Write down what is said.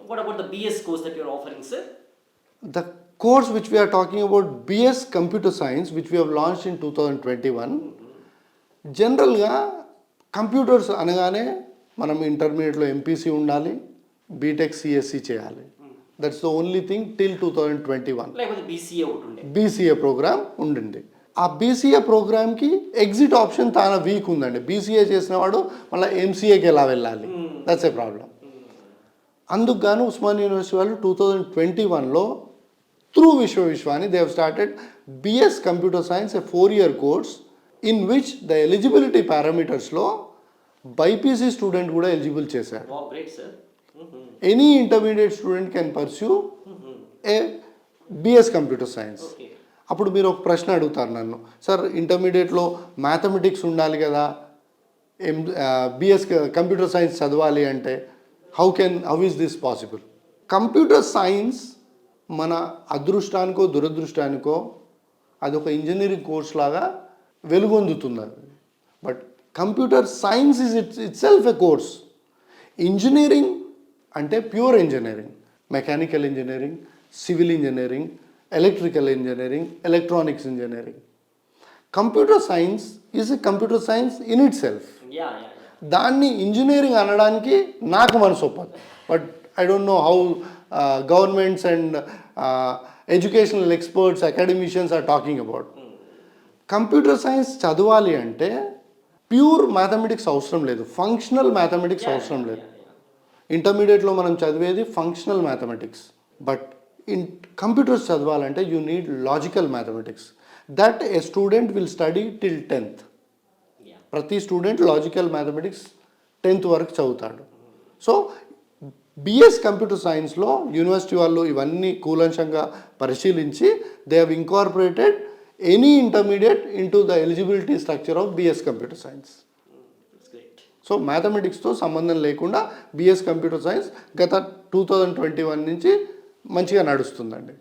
What about the BS course that you're offering, sir? The course which we are talking about, BS Computer Science, which we have launched in 2021, జనరల్గా computers అనగానే మనం ఇంటర్మీడియట్లో MPC ఉండాలి, BTech CSC చేయాలి. That's the only thing till 2021. లేకపోతే BCA ఒకటి ఉండే. BCA programme ఉండింది. ఆ బీసీఏ ప్రోగ్రామ్కి ఎగ్జిట్ ఆప్షన్ చాలా వీక్ ఉందండి. బీసీఏ చేసిన వాడు మళ్ళీ ఎంసీఏకి ఎలా వెళ్ళాలి, దట్స్ ఏ ప్రాబ్లం. అందుకు గాను ఉస్మాన్ యూనివర్సిటీ వాళ్ళు 2021లో త్రూ విశ్వాని they have started BS computer science, a 4-year course in which the eligibility పారామీటర్స్లో బైపీసీ స్టూడెంట్ కూడా ఎలిజిబుల్ చేశారు. Wow, great, sir. Any intermediate student can pursue a BS computer science. Okay. అప్పుడు మీరు ఒక ప్రశ్న అడుగుతారు నన్ను, సార్ ఇంటర్మీడియట్లో మ్యాథమెటిక్స్ ఉండాలి కదా, బిఎస్ కంప్యూటర్ సైన్స్ చదవాలి అంటే how is this possible? Computer science మన అదృష్టానికో దురదృష్టానికో అదొక ఇంజనీరింగ్ కోర్స్ లాగా వెలుగొందుతుంది. But computer science is itself a course. Engineering అంటే pure engineering, mechanical engineering, civil engineering, electrical engineering, electronics engineering. Computer science is a computer science in itself. దాన్ని engineering అనడానికి నాకు మనసు ఒప్పదు. But I don't know how governments and educational experts, academicians are talking about. Computer science చదవాలి అంటే pure mathematics అవసరం లేదు, functional mathematics అవసరం లేదు. ఇంటర్మీడియట్లో మనం చదివేది functional mathematics. But in computers చదవాలంటే you need logical mathematics. That a student will study till 10th. ప్రతి స్టూడెంట్ లాజికల్ మ్యాథమెటిక్స్ 10th వరకు చదువుతాడు. సో బిఎస్ కంప్యూటర్ సైన్స్లో యూనివర్సిటీ వాళ్ళు ఇవన్నీ కూలంశంగా పరిశీలించి they have incorporated any intermediate into the eligibility structure of BS computer science. So మ్యాథమెటిక్స్తో సంబంధం లేకుండా బిఎస్ కంప్యూటర్ సైన్స్ గత 2021 నుంచి మంచిగా నడుస్తుందండి.